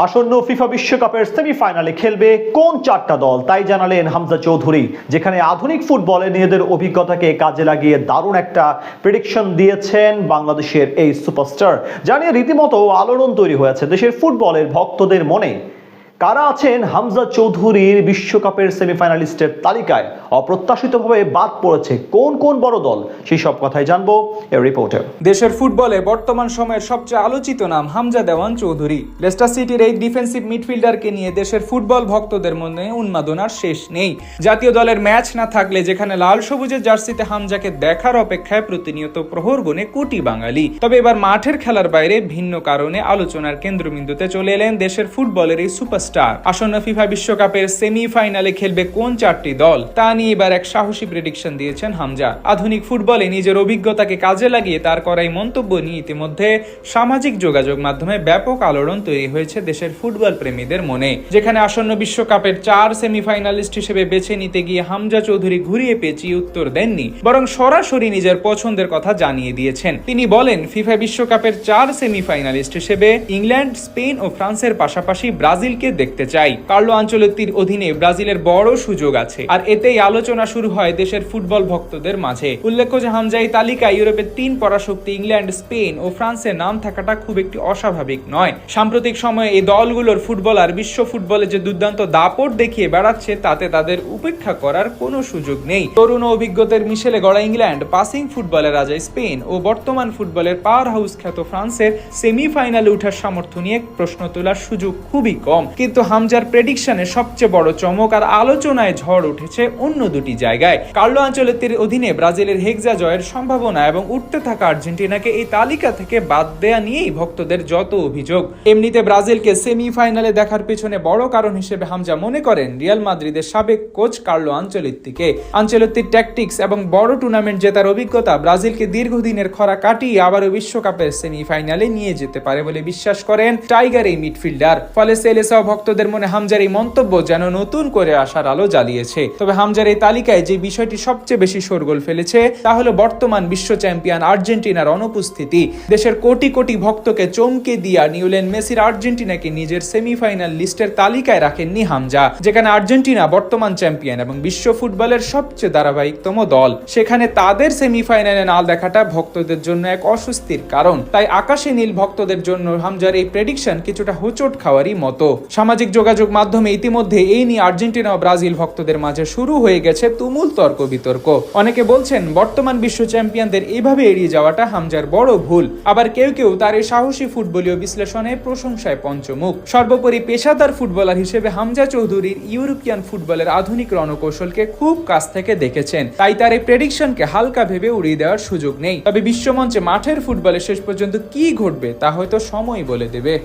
আসন্ন ফিফা বিশ্বকাপের সেমিফাইনালে খেলবে কোন চারটা দল তাই জানালেন হামজা চৌধুরী, যেখানে আধুনিক ফুটবলে নিজেদের অভিজ্ঞতাকে কাজে লাগিয়ে দারুণ একটা প্রেডিকশন দিয়েছেন বাংলাদেশের এই সুপারস্টার। জানিয়ে রীতিমতো আলোড়ন তৈরি হয়েছে দেশের ফুটবলের ভক্তদের মনে। কারা আছেন হামজা চৌধুরীর বিশ্বকাপের সেমিফাইনালিস্টের তালিকায়, অপ্রত্যাশিতভাবে বাদ পড়েছে কোন কোন বড় দল, সেই সব কথাই জানবো এই রিপোর্টে। দেশের ফুটবলে বর্তমান সময়ের সবচেয়ে আলোচিত নাম হামজা দেওয়ান চৌধুরী। লেস্টার সিটির এই ডিফেন্সিভ মিডফিল্ডারকে নিয়ে দেশের ফুটবল ভক্তদের মনে উন্মাদনার শেষ নেই। জাতীয় দলের ম্যাচ না থাকলে যেখানে লাল সবুজের জার্সিতে হামজাকে দেখার অপেক্ষায় প্রতিনিয়ত প্রহর গুনে কোটি বাঙালি। তবে এবার মাঠের খেলার বাইরে ভিন্ন কারণে আলোচনার কেন্দ্রবিন্দুতে চলে এলেন দেশের ফুটবলের এই সুপারস্টার। আসন্ন ফিফা বিশ্বকাপের সেমিফাইনালে খেলবে কোন চারটি দল তা নিয়ে এবার এক সাহসী প্রেডিকশন দিয়েছেন হামজা। আধুনিক ফুটবলে নিজের অভিজ্ঞতাকে কাজে লাগিয়ে তার করাই মন্তব্য নিয়ে ইতিমধ্যে সামাজিক যোগাযোগ মাধ্যমে ব্যাপক আলোড়ন তৈরি হয়েছে দেশের ফুটবল প্রেমীদের মনে। যেখানে আসন্ন বিশ্বকাপের 4 সেমিফাইনালিস্ট হিসেবে বেছে নিতে গিয়ে হামজা চৌধুরী ঘুরিয়ে পেঁচিয়ে উত্তর দেননি, বরং সরাসরি নিজের পছন্দের কথা জানিয়ে দিয়েছেন। তিনি বলেন, ফিফা বিশ্বকাপের 4 সেমিফাইনালিস্ট হিসেবে ইংল্যান্ড, স্পেন ও ফ্রান্সের পাশাপাশি ব্রাজিলকে দেখতে চাই। কার্লো আনচেলত্তির অধীনে ব্রাজিলের বড় সুযোগ আছে, আর এতেই আলোচনা শুরু হয় দেশের ফুটবল ভক্তদের মাঝে। উল্লেখ্য যে হামজা এই তালিকায় ইউরোপের 3 পরাশক্তি ইংল্যান্ড, স্পেন ও ফ্রান্সের নাম থাকাটা খুব একটি অস্বাভাবিক নয়। সাম্প্রতিক সময়ে এই দলগুলোর ফুটবলার বিশ্ব ফুটবলে যে দুর্দান্ত দাপট দেখিয়ে বেড়াচ্ছে তাতে তাদের উপেক্ষা করার কোনো সুযোগ নেই। তরুণ ও অভিজ্ঞতার মিশেলে গড়া ইংল্যান্ড, পাসিং ফুটবলের রাজা স্পেন ও বর্তমান ফুটবলের পাওয়ার হাউস খ্যাত ফ্রান্সের সেমিফাইনালে ওঠার সামর্থ্য নিয়ে প্রশ্ন তোলার সুযোগ খুবই কম। কিন্তু হামজার প্রেডিকশনে সবচেয়ে বড় চমক আর আলোচনায় ঝড় উঠেছে অন্য দুটি জায়গায়। কার্লো আনচেলত্তির অধীনে ব্রাজিলের হেক্সা জয়ের সম্ভাবনা এবং উঠতে থাকা আর্জেন্টিনাকে এই তালিকা থেকে বাদ দেয়া নিয়েই ভক্তদের যত অভিযোগ। এমনিতে ব্রাজিলকে সেমিফাইনালে দেখার পেছনে বড় কারণ হিসেবে হামজা মনে করেন রিয়াল মাদ্রিদের সাবেক কোচ কার্লো আনচেলত্তিকে। আনচেলত্তির ট্যাকটিক্স এবং বড় টুর্নামেন্ট জেতার অভিজ্ঞতা ব্রাজিলকে দীর্ঘদিনের খরা কাটিয়ে আবারও বিশ্বকাপের সেমিফাইনালে নিয়ে যেতে পারে বলে বিশ্বাস করেন টাইগার এই মিডফিল্ডার। ফলে সেলেসাও ভক্তদের মনে হামজার এই মন্তব্য যেন নতুন করে আশার আলো জ্বালিয়েছে। তবে হামজার এই তালিকায় যে বিষয়টি সবচেয়ে বেশি শোরগোল ফেলেছে তা হলো বর্তমান বিশ্ব চ্যাম্পিয়ন আর্জেন্টিনার অনুপস্থিতি। দেশের কোটি কোটি ভক্তকে চমকে দিয়া নিউলেন মেসির আর্জেন্টিনাকে নিজের সেমিফাইনাল লিস্টের তালিকায় রাখেননি হামজা। যেখানে আর্জেন্টিনা বর্তমান চ্যাম্পিয়ন এবং বিশ্ব ফুটবলের সবচেয়ে ধারাবাহিকতম দল, সেখানে তাদের সেমিফাইনালে না দেখাটা ভক্তদের জন্য এক অস্বস্তির কারণ। তাই আকাশে নীল ভক্তদের জন্য হামজার এই প্রেডিকশন কিছুটা হোঁচট খাওয়ারই মতো। সামাজিক যোগাযোগ মাধ্যমে ইতিমধ্যে এই নিয়ে আর্জেন্টিনা ও ব্রাজিল ভক্তদের মাঝে শুরু হয়ে গেছে তুমুল তর্ক বিতর্ক। অনেকে বলছেন বর্তমান বিশ্ব চ্যাম্পিয়নদের এইভাবে এড়িয়ে যাওয়াটা হামজার বড় ভুল, আবার কেউ কেউ তার এই সাহসী ফুটবলীয় বিশ্লেষণে প্রশংসায় পঞ্চমুখ। সর্বোপরি পেশাদার ফুটবলার হিসেবে হামজা চৌধুরীর ইউরোপিয়ান ফুটবলের আধুনিক রণকৌশলকে খুব কাছ থেকে দেখেছেন, তাই তার এই প্রেডিকশনকে হালকা ভেবে উড়িয়ে দেওয়ার সুযোগ নেই। তবে বিশ্বমঞ্চে মাঠের ফুটবলে শেষ পর্যন্ত কি ঘটবে তা হয়তো সময় বলে দেবে।